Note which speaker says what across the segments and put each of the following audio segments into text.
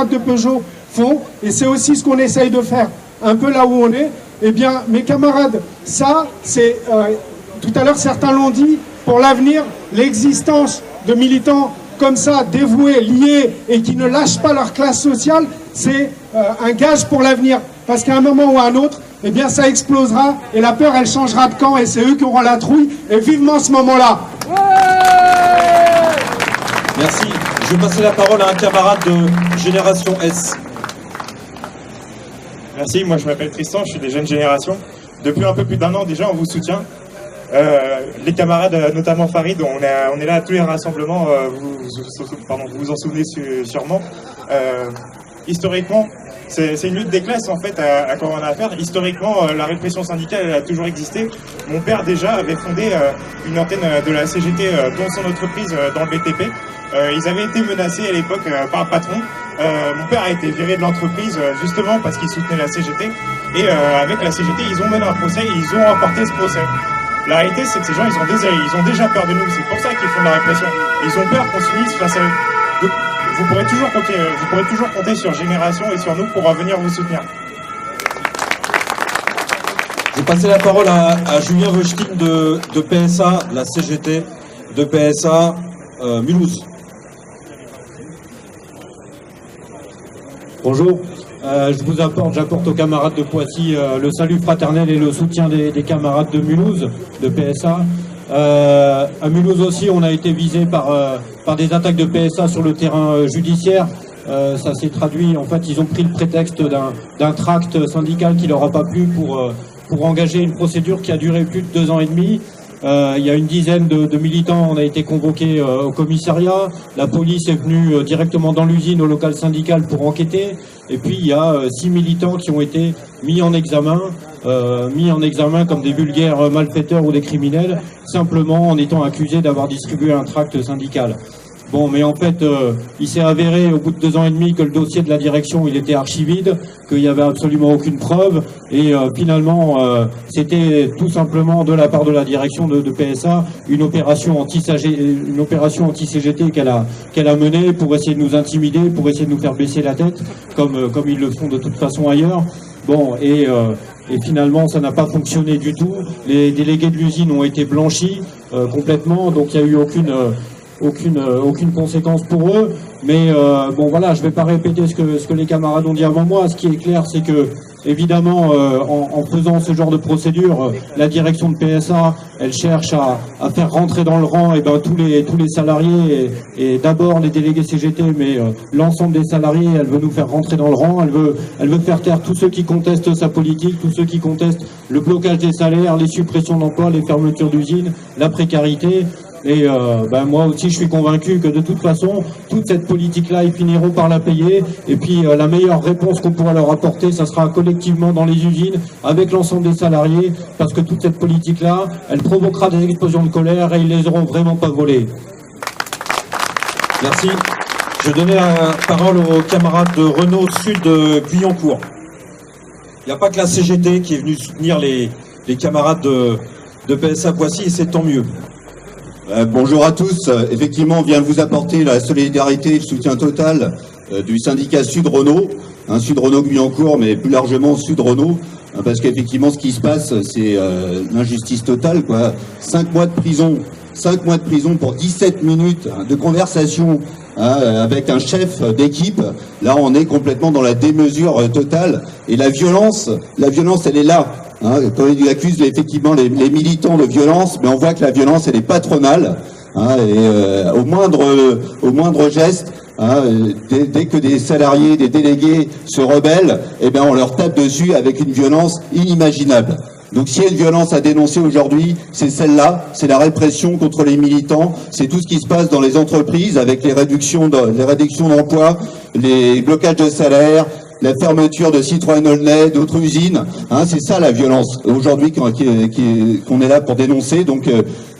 Speaker 1: camarades de Peugeot font, et c'est aussi ce qu'on essaye de faire un peu là où on est. Eh bien, mes camarades, ça, c'est, tout à l'heure certains l'ont dit, pour l'avenir, l'existence de militants comme ça, dévoués, liés, et qui ne lâchent pas leur classe sociale, c'est un gage pour l'avenir. Parce qu'à un moment ou à un autre, eh bien, ça explosera, et la peur, elle changera de camp, et c'est eux qui auront la trouille, et vivement ce moment-là.
Speaker 2: Merci. Je vais passer la parole à un camarade de Génération S.
Speaker 3: Merci, moi je m'appelle Tristan, je suis des jeunes générations. Depuis un peu plus d'1 an déjà, on vous soutient. Les camarades, notamment Farid, on est là à tous les rassemblements, vous vous en souvenez sûrement. Historiquement, c'est une lutte des classes en fait à quoi on a affaire. Historiquement, la répression syndicale elle a toujours existé. Mon père déjà avait fondé une antenne de la CGT dans son entreprise dans le BTP. Ils avaient été menacés à l'époque par le patron. Mon père a été viré de l'entreprise justement parce qu'il soutenait la CGT. Et avec la CGT, ils ont mené un procès et ils ont remporté ce procès. La réalité, c'est que ces gens, ils ont déjà peur de nous. C'est pour ça qu'ils font de la répression. Ils ont peur qu'on s'unisse face à eux. Donc, vous pourrez toujours compter sur Génération et sur nous pour venir vous soutenir.
Speaker 2: Je vais passer la parole à Julien Wojtkin de PSA, la CGT de PSA Mulhouse.
Speaker 4: Bonjour, j'apporte aux camarades de Poissy le salut fraternel et le soutien des camarades de Mulhouse, de PSA. À Mulhouse aussi, on a été visé par des attaques de PSA sur le terrain judiciaire. Ça s'est traduit, en fait, ils ont pris le prétexte d'un tract syndical qui leur a pas plu pour engager une procédure qui a duré plus de 2 ans et demi. Il y a une dizaine de militants, on a été convoqués au commissariat. La police est venue directement dans l'usine, au local syndical pour enquêter. Et puis il y a 6 militants qui ont été mis en examen comme des vulgaires malfaiteurs ou des criminels, simplement en étant accusés d'avoir distribué un tract syndical. Bon, mais en fait, il s'est avéré au bout de 2 ans et demi que le dossier de la direction, il était archivide, qu'il n'y avait absolument aucune preuve, et finalement, c'était tout simplement de la part de la direction de PSA une opération anti-CGT qu'elle a menée pour essayer de nous intimider, pour essayer de nous faire baisser la tête, comme ils le font de toute façon ailleurs. Bon, et finalement, ça n'a pas fonctionné du tout. Les délégués de l'usine ont été blanchis complètement, donc il n'y a eu aucune conséquence pour eux, mais bon voilà, je vais pas répéter ce que les camarades ont dit avant moi. Ce qui est clair, c'est que évidemment, en faisant ce genre de procédure, la direction de PSA, elle cherche à faire rentrer dans le rang tous les salariés et d'abord les délégués CGT, mais l'ensemble des salariés, elle veut nous faire rentrer dans le rang. Elle veut faire taire tous ceux qui contestent sa politique, tous ceux qui contestent le blocage des salaires, les suppressions d'emplois, les fermetures d'usines, la précarité. Et moi aussi je suis convaincu que de toute façon toute cette politique-là ils finiront par la payer, et puis la meilleure réponse qu'on pourra leur apporter, ça sera collectivement dans les usines avec l'ensemble des salariés, parce que toute cette politique-là elle provoquera des explosions de colère et ils les auront vraiment pas volés.
Speaker 2: Merci. Je donnais la parole aux camarades de Renault Sud de Guyancourt. Il n'y a pas que la CGT qui est venue soutenir les camarades de PSA Poissy, et c'est tant mieux.
Speaker 5: Bonjour à tous. Effectivement, on vient vous apporter la solidarité et le soutien total du syndicat Sud Renault, Sud Renault Guyancourt, mais plus largement Sud Renault, parce qu'effectivement, ce qui se passe, c'est l'injustice totale, quoi. 5 mois de prison, 5 mois de prison pour 17 minutes de conversation avec un chef d'équipe. Là, on est complètement dans la démesure totale, et la violence, elle est là. Quand il accuse effectivement les militants de violence, mais on voit que la violence elle est patronale, et au moindre geste, dès que des salariés, des délégués se rebellent, on leur tape dessus avec une violence inimaginable. Donc s'il y a une violence à dénoncer aujourd'hui, c'est celle-là, c'est la répression contre les militants, c'est tout ce qui se passe dans les entreprises avec les réductions d'emplois, les blocages de salaire, la fermeture de Citroën Aulnay, d'autres usines, c'est ça la violence aujourd'hui qu'on est là pour dénoncer. Donc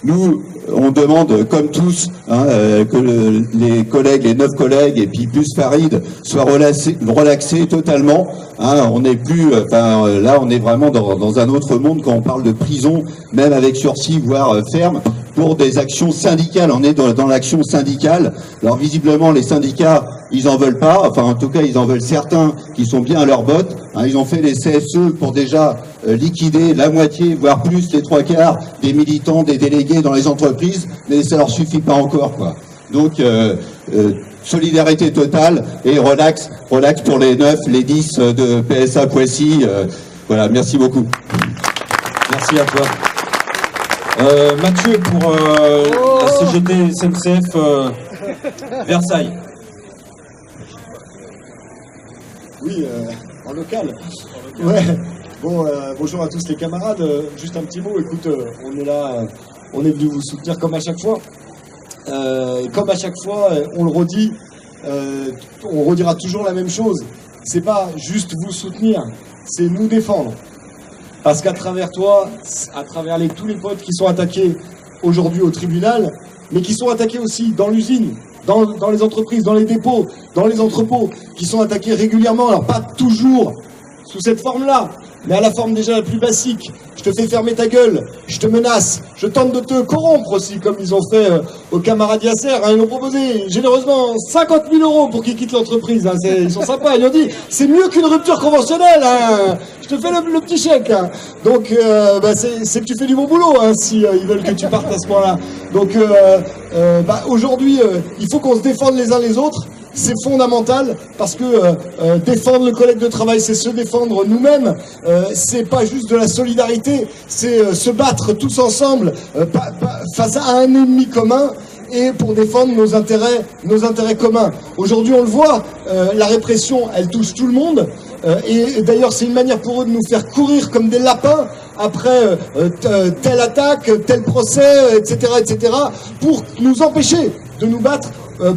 Speaker 5: nous, on demande comme tous que les collègues, les 9 collègues et puis plus Farid soient relaxés totalement. On n'est plus, là on est vraiment dans un autre monde quand on parle de prison, même avec sursis voire ferme. pour des actions syndicales. On est dans l'action syndicale. Alors visiblement, les syndicats, ils en veulent pas. Enfin, en tout cas, ils en veulent certains qui sont bien à leurs bottes. Hein, ils ont fait les CSE pour déjà liquider la moitié, voire plus, les 3/4 des militants, des délégués dans les entreprises. Mais ça leur suffit pas encore, quoi. Donc, solidarité totale et relax pour les 9, les 10 de PSA Poissy. Voilà, merci beaucoup.
Speaker 2: Merci à toi. Mathieu, pour la CGT SNCF Versailles.
Speaker 6: Oui, en local. Ouais. Bon, bonjour à tous les camarades. Juste un petit mot. Écoute, on est là, on est venu vous soutenir comme à chaque fois. Comme à chaque fois, on le redit, on redira toujours la même chose. C'est pas juste vous soutenir, c'est nous défendre. Parce qu'à travers toi, à travers tous les potes qui sont attaqués aujourd'hui au tribunal, mais qui sont attaqués aussi dans l'usine, dans les entreprises, dans les dépôts, dans les entrepôts, qui sont attaqués régulièrement, alors pas toujours sous cette forme-là, mais à la forme déjà la plus basique. Je te fais fermer ta gueule, je te menace, je tente de te corrompre aussi, comme ils ont fait au camarade Yasser. Hein, ils ont proposé généreusement 50 000 € pour qu'il quitte l'entreprise. Hein, ils sont sympas, ils ont dit c'est mieux qu'une rupture conventionnelle. Hein, je te fais le petit chèque. Hein. Donc c'est que tu fais du bon boulot hein, si ils veulent que tu partes à ce point-là. Donc aujourd'hui, il faut qu'on se défende les uns les autres. C'est fondamental parce que défendre le collègue de travail, c'est se défendre nous-mêmes. C'est pas juste de la solidarité, c'est se battre tous ensemble face à un ennemi commun et pour défendre nos intérêts communs. Aujourd'hui, on le voit, la répression, elle touche tout le monde. Et d'ailleurs, c'est une manière pour eux de nous faire courir comme des lapins après telle attaque, tel procès, etc., pour nous empêcher de nous battre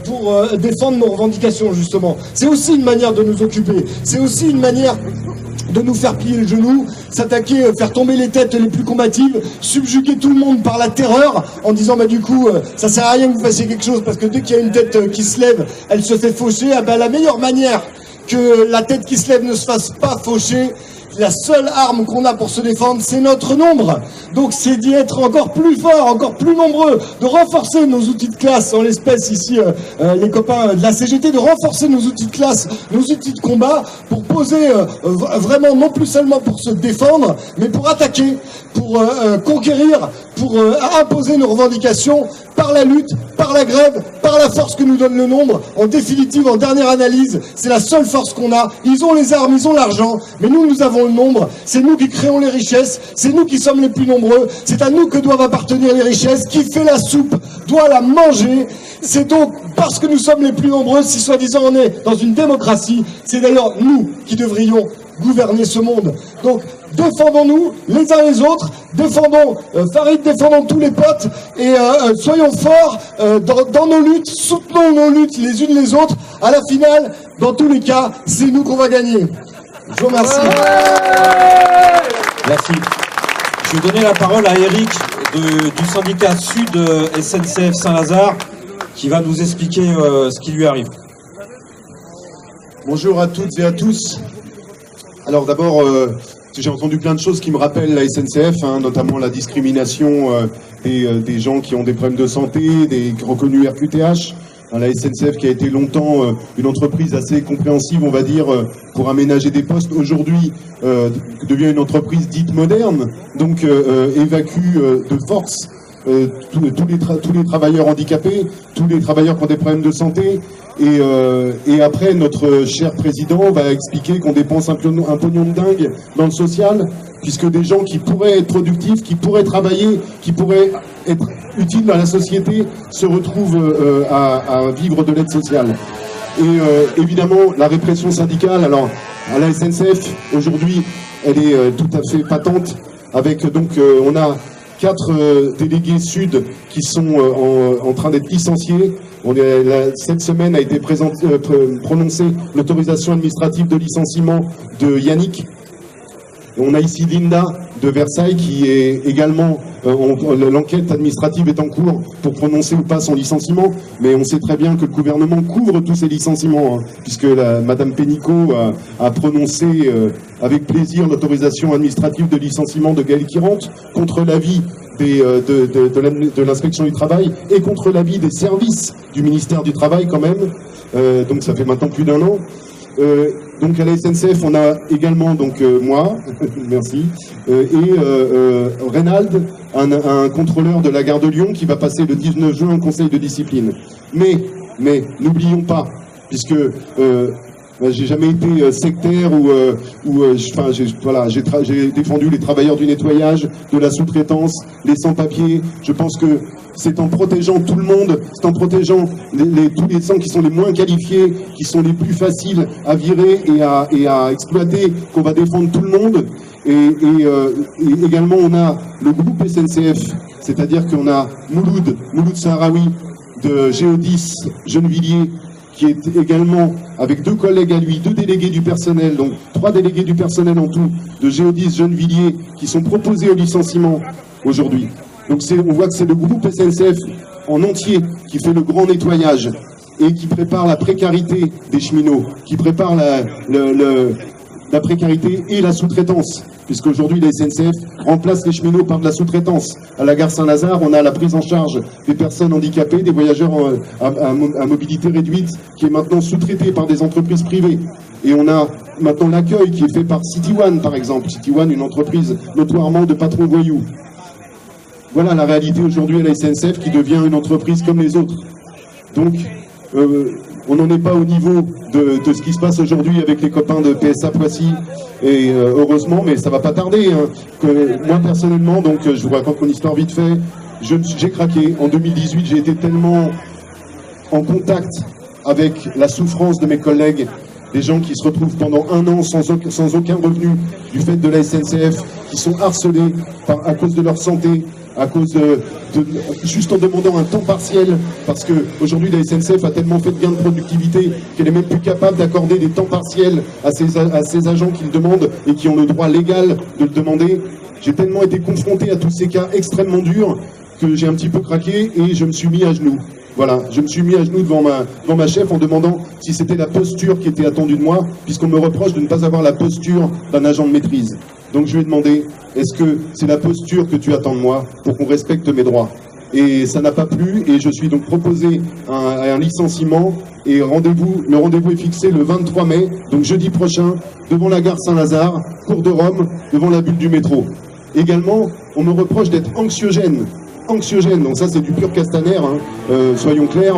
Speaker 6: pour défendre nos revendications, justement. C'est aussi une manière de nous occuper. C'est aussi une manière de nous faire plier le genou, s'attaquer, faire tomber les têtes les plus combatives, subjuguer tout le monde par la terreur, en disant du coup, ça sert à rien que vous fassiez quelque chose, parce que dès qu'il y a une tête qui se lève, elle se fait faucher. Ah ben, la meilleure manière que la tête qui se lève ne se fasse pas faucher, la seule arme qu'on a pour se défendre, c'est notre nombre. Donc c'est d'y être encore plus fort, encore plus nombreux, de renforcer nos outils de classe, en l'espèce ici, les copains de la CGT, de renforcer nos outils de classe, nos outils de combat, pour poser vraiment, non plus seulement pour se défendre, mais pour attaquer, pour conquérir, pour imposer nos revendications par la lutte, par la grève, par la force que nous donne le nombre. En définitive, en dernière analyse, c'est la seule force qu'on a. Ils ont les armes, ils ont l'argent, mais nous avons le nombre. C'est nous qui créons les richesses, c'est nous qui sommes les plus nombreux, c'est à nous que doivent appartenir les richesses. Qui fait la soupe doit la manger. C'est donc parce que nous sommes les plus nombreux, si soi-disant on est dans une démocratie, c'est d'ailleurs nous qui devrions gouverner ce monde. Donc défendons-nous les uns les autres, défendons Farid, défendons tous les potes et soyons forts dans nos luttes, soutenons nos luttes les unes les autres. À la finale, dans tous les cas, c'est nous qu'on va gagner. Je vous remercie.
Speaker 2: Merci. Je vais donner la parole à Eric du syndicat Sud SNCF Saint-Lazare qui va nous expliquer ce qui lui arrive.
Speaker 7: Bonjour à toutes et à tous. Alors d'abord, j'ai entendu plein de choses qui me rappellent la SNCF, hein, notamment la discrimination des gens qui ont des problèmes de santé, des reconnus RQTH. La SNCF qui a été longtemps une entreprise assez compréhensive, on va dire, pour aménager des postes, aujourd'hui devient une entreprise dite moderne, donc évacue de force tous les travailleurs handicapés, tous les travailleurs qui ont des problèmes de santé. Et après, notre cher président va expliquer qu'on dépense un pognon de dingue dans le social, puisque des gens qui pourraient être productifs, qui pourraient travailler, qui pourraient être utiles à la société, se retrouvent à vivre de l'aide sociale. Et évidemment, la répression syndicale, alors à la SNCF, aujourd'hui, elle est tout à fait patente, avec donc on a 4 délégués sud qui sont en train d'être licenciés. Cette semaine a été prononcée l'autorisation administrative de licenciement de Yannick. Et on a ici Linda de Versailles qui est également, l'enquête administrative est en cours pour prononcer ou pas son licenciement, mais on sait très bien que le gouvernement couvre tous ces licenciements, hein, puisque Madame Pénicaud a prononcé avec plaisir l'autorisation administrative de licenciement de Gaël Quirante contre l'avis de l'inspection du travail et contre l'avis des services du ministère du Travail quand même, donc ça fait maintenant plus d'1 an. Donc à la SNCF, on a également donc moi, merci, et Reynald, un contrôleur de la gare de Lyon qui va passer le 19 juin en conseil de discipline. Mais n'oublions pas, puisque j'ai jamais été sectaire j'ai défendu les travailleurs du nettoyage, de la sous-traitance, les sans-papiers. Je pense que c'est en protégeant tout le monde, c'est en protégeant tous les gens qui sont les moins qualifiés, qui sont les plus faciles à virer et à exploiter, qu'on va défendre tout le monde. Et également, on a le groupe SNCF, c'est-à-dire qu'on a Mouloud Sahraoui de Géodis Gennevilliers, qui est également, avec 2 collègues à lui, 2 délégués du personnel, donc 3 délégués du personnel en tout, de Géodis Gennevilliers, qui sont proposés au licenciement aujourd'hui. Donc on voit que c'est le groupe SNCF en entier qui fait le grand nettoyage et qui prépare la précarité des cheminots, qui prépare la précarité et la sous-traitance, puisqu'aujourd'hui la SNCF remplace les cheminots par de la sous-traitance. À la gare Saint-Lazare, on a la prise en charge des personnes handicapées, des voyageurs à mobilité réduite, qui est maintenant sous-traitée par des entreprises privées. Et on a maintenant l'accueil qui est fait par City One, par exemple. City One, une entreprise notoirement de patrons voyous. Voilà la réalité aujourd'hui à la SNCF qui devient une entreprise comme les autres. Donc, on n'en est pas au niveau de ce qui se passe aujourd'hui avec les copains de PSA Poissy, et heureusement, mais ça va pas tarder. Hein, que moi personnellement, donc je vous raconte mon histoire vite fait, j'ai craqué. En 2018, j'ai été tellement en contact avec la souffrance de mes collègues, des gens qui se retrouvent pendant 1 an sans aucun revenu du fait de la SNCF, qui sont harcelés à cause de leur santé, à cause juste en demandant un temps partiel, parce que aujourd'hui la SNCF a tellement fait de gains de productivité qu'elle est même plus capable d'accorder des temps partiels à ses agents qui le demandent et qui ont le droit légal de le demander. J'ai tellement été confronté à tous ces cas extrêmement durs que j'ai un petit peu craqué et je me suis mis à genoux. Voilà, je me suis mis à genoux devant ma chef en demandant si c'était la posture qui était attendue de moi, puisqu'on me reproche de ne pas avoir la posture d'un agent de maîtrise. Donc je lui ai demandé, est-ce que c'est la posture que tu attends de moi pour qu'on respecte mes droits? Et ça n'a pas plu, et je suis donc proposé un licenciement, et le rendez-vous est fixé le 23 mai, donc jeudi prochain, devant la gare Saint-Lazare, cours de Rome, devant la bulle du métro. Également, on me reproche d'être anxiogène, donc ça c'est du pur Castaner, hein. Soyons clairs,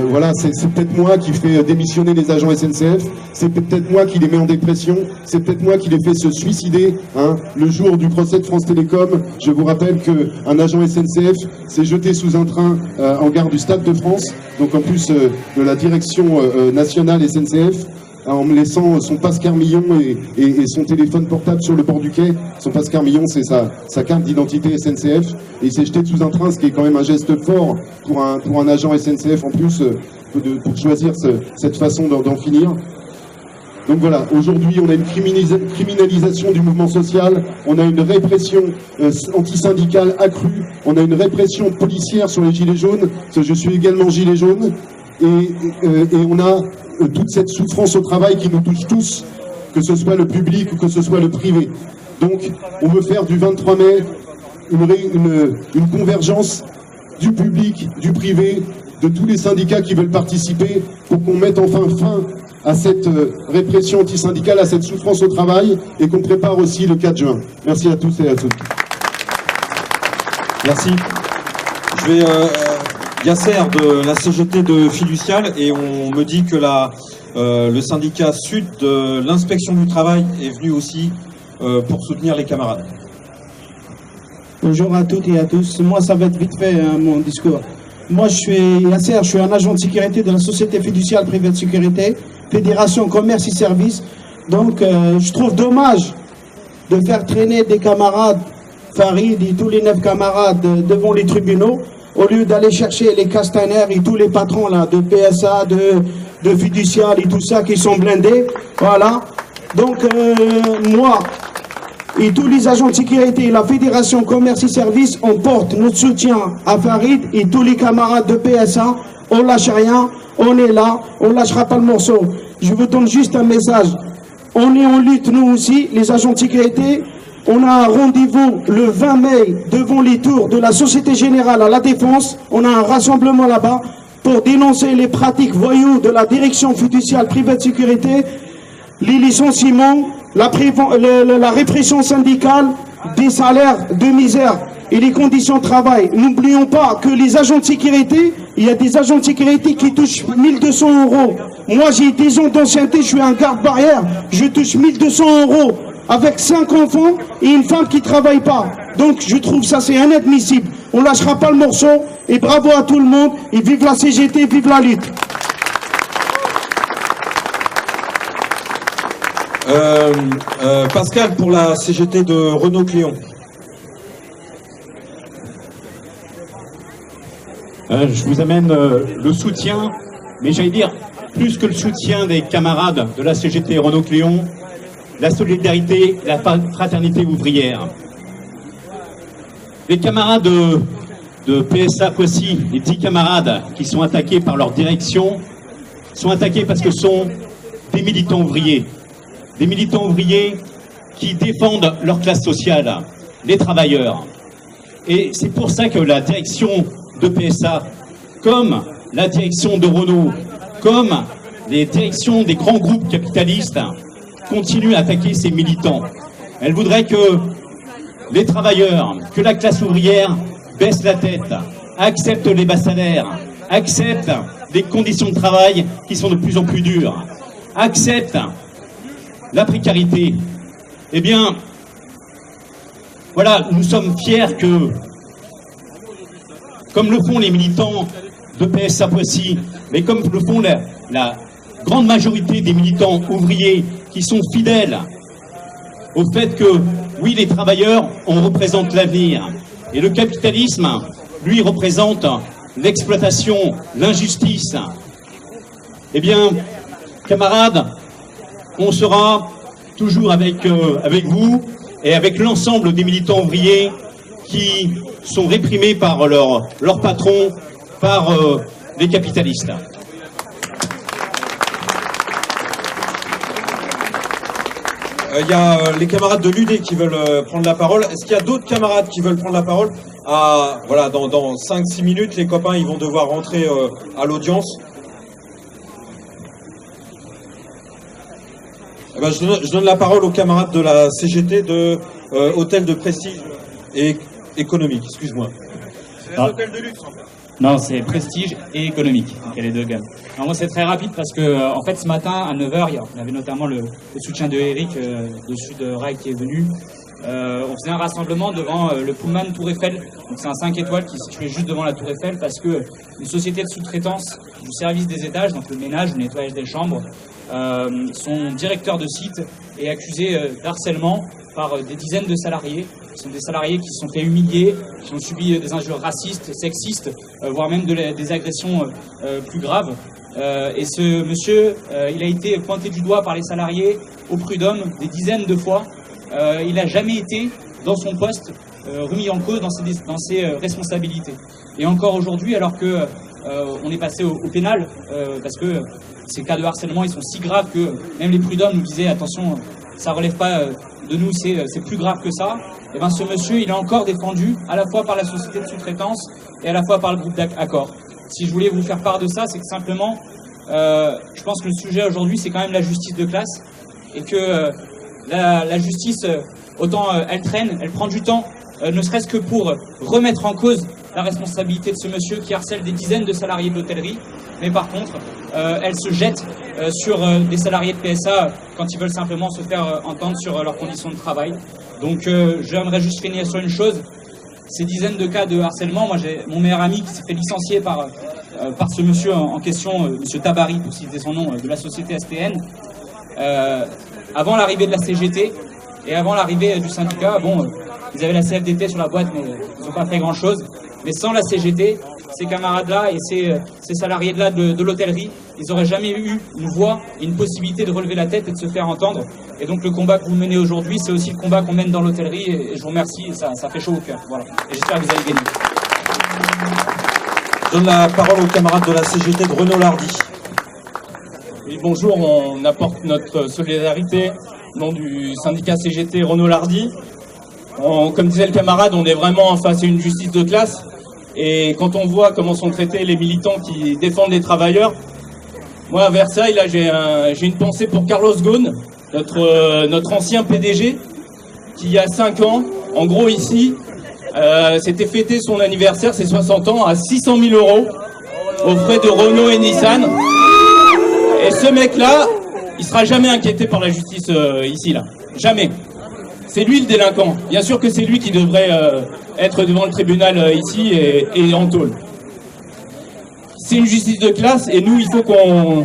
Speaker 7: voilà, c'est peut-être moi qui fais démissionner les agents SNCF, c'est peut-être moi qui les mets en dépression, c'est peut-être moi qui les fais se suicider, hein. Le jour du procès de France Télécom, je vous rappelle qu'un agent SNCF s'est jeté sous un train en gare du Stade de France, donc en plus de la direction nationale SNCF, en me laissant son passe Carmillon et son téléphone portable sur le bord du quai. Son passe Carmillon, c'est sa carte d'identité SNCF. Et il s'est jeté sous un train, ce qui est quand même un geste fort pour un agent SNCF en plus, pour choisir cette façon d'en finir. Donc voilà, aujourd'hui on a une criminalisation du mouvement social, on a une répression antisyndicale accrue, on a une répression policière sur les gilets jaunes, parce que je suis également gilet jaune, et on a toute cette souffrance au travail qui nous touche tous, que ce soit le public ou que ce soit le privé. Donc on veut faire du 23 mai une convergence du public, du privé, de tous les syndicats qui veulent participer pour qu'on mette enfin fin à cette répression antisyndicale, à cette souffrance au travail, et qu'on prépare aussi le 4 juin. Merci à tous et à toutes.
Speaker 2: Merci. Je vais... Yasser de la CGT de Fiducial, et on me dit que le syndicat Sud de l'inspection du travail est venu aussi pour soutenir les camarades.
Speaker 8: Bonjour à toutes et à tous. Moi, ça va être vite fait, hein, mon discours. Moi, je suis Yasser, je suis un agent de sécurité de la Société Fiduciale Privée de Sécurité, Fédération Commerce et Services. Donc, je trouve dommage de faire traîner des camarades, Farid et tous les 9 camarades devant les tribunaux, au lieu d'aller chercher les Castaner et tous les patrons là, de PSA, de Fiducial et tout ça qui sont blindés. Voilà. Donc, moi, et tous les agents de sécurité et la Fédération Commerce et Services, on porte notre soutien à Farid et tous les camarades de PSA. On lâche rien, on est là, on lâchera pas le morceau. Je vous donne juste un message. On est en lutte, nous aussi, les agents de sécurité. On a un rendez-vous le 20 mai devant les tours de la Société Générale à La Défense. On a un rassemblement là-bas pour dénoncer les pratiques voyous de la direction fiduciaire privée de sécurité, les licenciements, la répression syndicale, des salaires de misère et les conditions de travail. N'oublions pas que les agents de sécurité, il y a des agents de sécurité qui touchent 1200 €. Moi, j'ai 10 ans d'ancienneté, je suis un garde-barrière, je touche 1200 € avec 5 enfants et une femme qui ne travaille pas. Donc, je trouve ça, c'est inadmissible. On ne lâchera pas le morceau et bravo à tout le monde et vive la CGT, vive la lutte.
Speaker 2: Pascal, pour la CGT de Renault-Cléon.
Speaker 9: Je vous amène le soutien, mais j'allais dire, plus que le soutien des camarades de la CGT Renault-Cléon, la solidarité, la fraternité ouvrière. Les camarades de PSA Poissy, les 10 camarades qui sont attaqués par leur direction, sont attaqués parce que ce sont des militants ouvriers. Des militants ouvriers qui défendent leur classe sociale, les travailleurs. Et c'est pour ça que la direction de PSA, comme la direction de Renault, comme les directions des grands groupes capitalistes, continuent à attaquer ces militants. Elle voudrait que les travailleurs, que la classe ouvrière baisse la tête, accepte les bas salaires, accepte des conditions de travail qui sont de plus en plus dures, accepte la précarité. Eh bien, voilà, nous sommes fiers que, comme le font les militants de PSA Poissy, mais comme le font la grande majorité des militants ouvriers qui sont fidèles au fait que, oui, les travailleurs, on représente l'avenir. Et le capitalisme, lui, représente l'exploitation, l'injustice. Eh bien, camarades, on sera toujours avec vous et avec l'ensemble des militants ouvriers qui sont réprimés par leur patron, par les capitalistes.
Speaker 2: Il y a les camarades de l'UD qui veulent prendre la parole. Est-ce qu'il y a d'autres camarades qui veulent prendre la parole? Voilà, dans 5-6 minutes, les copains ils vont devoir rentrer à l'audience. Eh ben, je donne la parole aux camarades de la CGT de Hôtel de Prestige et Économique, excuse-moi.
Speaker 10: C'est un hôtel de luxe en fait. Non, c'est Prestige et Économique, donc il y a les deux gammes. Alors moi c'est très rapide parce que en fait ce matin à 9h, on avait notamment le soutien de Eric de Sud Rail qui est venu. On faisait un rassemblement devant le Pullman Tour Eiffel, donc c'est un 5 étoiles qui est situé juste devant la Tour Eiffel parce que une société de sous-traitance du service des étages, donc le ménage, le nettoyage des chambres, son directeur de site est accusé d'harcèlement par des dizaines de salariés. Ce sont des salariés qui se sont fait humilier, qui ont subi des injures racistes, sexistes, voire même des agressions plus graves. Et ce monsieur, il a été pointé du doigt par les salariés au prud'homme des dizaines de fois. Il n'a jamais été dans son poste remis en cause dans ses responsabilités. Et encore aujourd'hui, alors que on est passé au pénal, parce que ces cas de harcèlement ils sont si graves que même les prud'hommes nous disaient attention, ça relève pas de nous, c'est plus grave que ça. Et bien ce monsieur, il est encore défendu à la fois par la société de sous-traitance et à la fois par le groupe d'Accor. Si je voulais vous faire part de ça, c'est que simplement, je pense que le sujet aujourd'hui, c'est quand même la justice de classe et que la justice, autant elle traîne, elle prend du temps, ne serait-ce que pour remettre en cause la responsabilité de ce monsieur qui harcèle des dizaines de salariés de l'hôtellerie, mais par contre, elle se jette sur des salariés de PSA quand ils veulent simplement se faire entendre sur leurs conditions de travail. Donc j'aimerais juste finir sur une chose, ces dizaines de cas de harcèlement, moi j'ai mon meilleur ami qui s'est fait licencier par ce monsieur en question, monsieur Tabari, pour citer son nom, de la société SPN, avant l'arrivée de la CGT et avant l'arrivée du syndicat. Bon, ils avaient la CFDT sur la boîte, mais ils n'ont pas fait grand-chose. Mais sans la CGT, ces camarades-là et ces salariés-là de l'hôtellerie, ils n'auraient jamais eu une voix, une possibilité de relever la tête et de se faire entendre. Et donc le combat que vous menez aujourd'hui, c'est aussi le combat qu'on mène dans l'hôtellerie. Et je vous remercie, ça fait chaud au cœur. Voilà. Et j'espère que vous allez gagner.
Speaker 2: Je donne la parole aux camarades de la CGT de Renaud-Lardy.
Speaker 11: Oui, bonjour, on apporte notre solidarité au nom du syndicat CGT Renaud-Lardy. Comme disait le camarade, on est vraiment face à une justice de classe. Et quand on voit comment sont traités les militants qui défendent les travailleurs, moi à Versailles, là j'ai une pensée pour Carlos Ghosn, notre ancien PDG, qui il y a 5 ans, en gros ici, s'était fêté son anniversaire, ses 60 ans, à 600 000 € aux frais de Renault et Nissan. Et ce mec-là, il sera jamais inquiété par la justice ici, là. Jamais. C'est lui le délinquant. Bien sûr que c'est lui qui devrait être devant le tribunal ici et en tôle. C'est une justice de classe et nous, il faut qu'on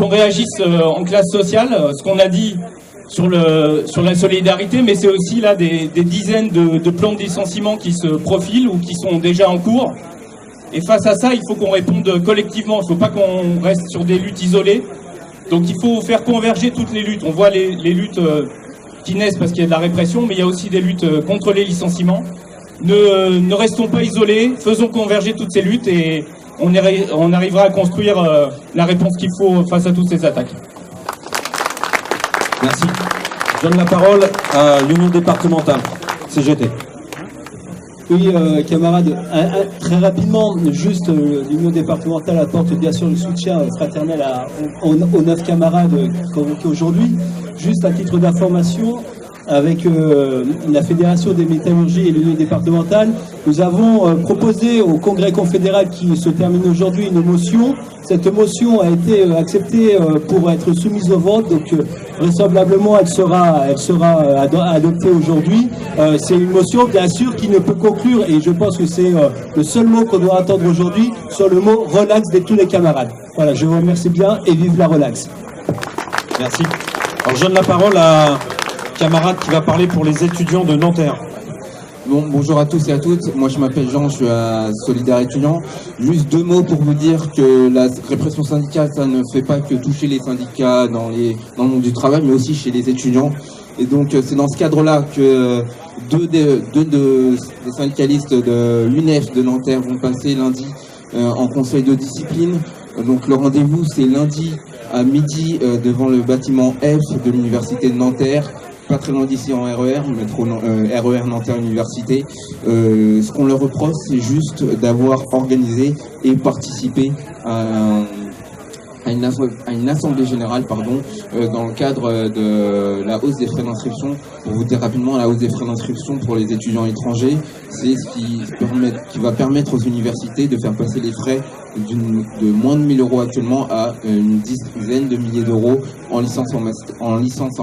Speaker 11: réagisse en classe sociale. Ce qu'on a dit sur la solidarité, mais c'est aussi là des dizaines de plans de licenciement qui se profilent ou qui sont déjà en cours. Et face à ça, il faut qu'on réponde collectivement. Il ne faut pas qu'on reste sur des luttes isolées. Donc il faut faire converger toutes les luttes. On voit les luttes qui naissent parce qu'il y a de la répression, mais il y a aussi des luttes contre les licenciements. Ne restons pas isolés, faisons converger toutes ces luttes et on arrivera à construire la réponse qu'il faut face à toutes ces attaques.
Speaker 2: Merci. Je donne la parole à l'Union départementale, CGT.
Speaker 12: Oui, camarades, très rapidement, juste l'Union départementale apporte bien sûr le soutien fraternel aux 9 camarades convoqués aujourd'hui. Juste à titre d'information, avec la Fédération des métallurgies et l'Union départementale, nous avons proposé au Congrès confédéral qui se termine aujourd'hui une motion. Cette motion a été acceptée pour être soumise au vote, donc vraisemblablement elle sera adoptée aujourd'hui. C'est une motion bien sûr qui ne peut conclure, et je pense que c'est le seul mot qu'on doit attendre aujourd'hui, sur le mot relax de tous les camarades. Voilà, je vous remercie bien et vive la relax.
Speaker 2: Merci. Alors je donne la parole à camarade qui va parler pour les étudiants de Nanterre.
Speaker 13: Bonjour à tous et à toutes, moi je m'appelle Jean, je suis à Solidaire étudiant. Juste 2 mots pour vous dire que la répression syndicale, ça ne fait pas que toucher les syndicats dans le monde du travail, mais aussi chez les étudiants. Et donc c'est dans ce cadre-là que deux des syndicalistes de l'UNEF de Nanterre vont passer lundi en conseil de discipline. Donc le rendez-vous c'est lundi à midi devant le bâtiment F de l'université de Nanterre. Pas très loin d'ici en RER, métro RER Nanterre Université. Ce qu'on leur reproche, c'est juste d'avoir organisé et participé à une assemblée générale, dans le cadre de la hausse des frais d'inscription. Pour vous dire rapidement, la hausse des frais d'inscription pour les étudiants étrangers, c'est ce qui va permettre aux universités de faire passer les frais de moins de 1 000 € actuellement à une dizaine de milliers d'euros en licence, en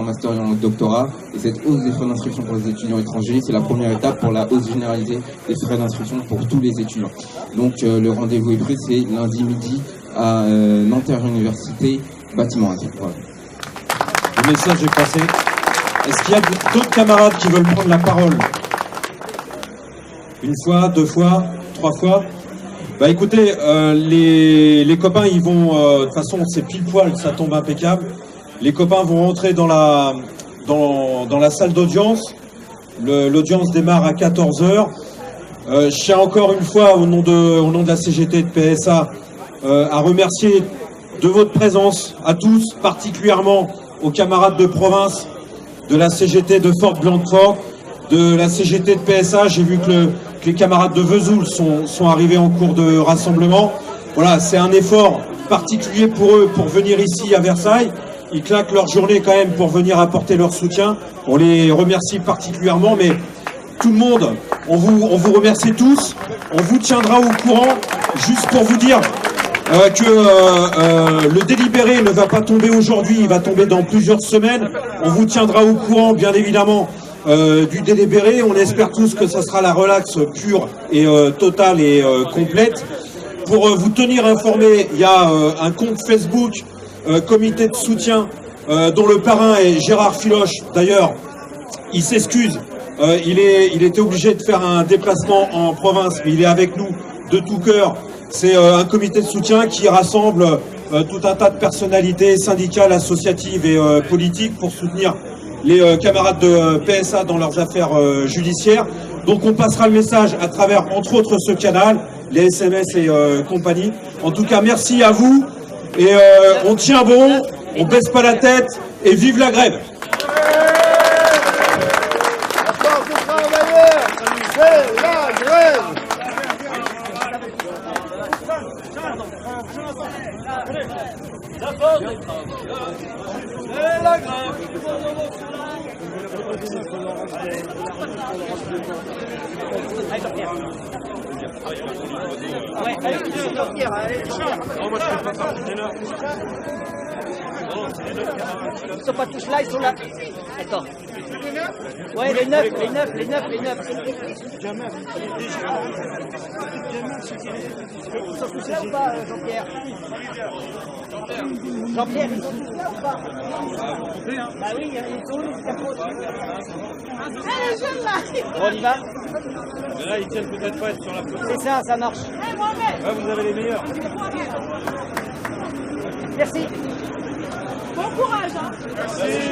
Speaker 13: master et en doctorat. Et cette hausse des frais d'inscription pour les étudiants étrangers, c'est la première étape pour la hausse généralisée des frais d'inscription pour tous les étudiants. Donc le rendez-vous est pris, c'est lundi midi à Nanterre Université, bâtiment 1. Voilà.
Speaker 2: Le message est passé. Est-ce qu'il y a d'autres camarades qui veulent prendre la parole? 1 fois, 2 fois, 3 fois? Bah écoutez, les copains, ils vont... de toute façon, c'est pile poil, ça tombe impeccable. Les copains vont rentrer dans la salle d'audience. L'audience démarre à 14h. Je tiens encore une fois, au nom de la CGT et de PSA, à remercier de votre présence à tous, particulièrement aux camarades de province, de la CGT de Fort Blandford, de la CGT de PSA. J'ai vu que les camarades de Vesoul sont arrivés en cours de rassemblement. Voilà, c'est un effort particulier pour eux pour venir ici à Versailles. Ils claquent leur journée quand même pour venir apporter leur soutien. On les remercie particulièrement, mais tout le monde, on vous remercie tous. On vous tiendra au courant, juste pour vous dire que le délibéré ne va pas tomber aujourd'hui, il va tomber dans plusieurs semaines. On vous tiendra au courant, bien évidemment, du délibéré. On espère tous que ça sera la relaxe pure et totale et complète. Pour vous tenir informé, il y a un compte Facebook, comité de soutien, dont le parrain est Gérard Filoche. D'ailleurs, il s'excuse. Il était obligé de faire un déplacement en province, mais il est avec nous de tout cœur. C'est un comité de soutien qui rassemble tout un tas de personnalités syndicales, associatives et politiques pour soutenir les camarades de PSA dans leurs affaires judiciaires. Donc on passera le message à travers, entre autres, ce canal, les SMS et compagnie. En tout cas, merci à vous et on tient bon, on baisse pas la tête et vive la grève.
Speaker 14: C'est la grève. C'est la grève.
Speaker 15: Ouais, allez, Jean-Pierre, allez, Jean-Pierre. Ils sont pas tous là, ils sont là. Attends. Ouais, les neufs. Ils sont tous là ou pas, Jean-Pierre? Jean-Pierre, ils sont tous là ou pas? Bah oui, ils sont où les capots? Les jeunes là. Bon, on y va?
Speaker 16: Mais là, ils tiennent peut-être pas être sur la photo.
Speaker 15: C'est ça, ça marche.
Speaker 16: Ouais, vous avez les meilleurs.
Speaker 15: Merci.
Speaker 14: Bon courage, hein.
Speaker 16: Merci.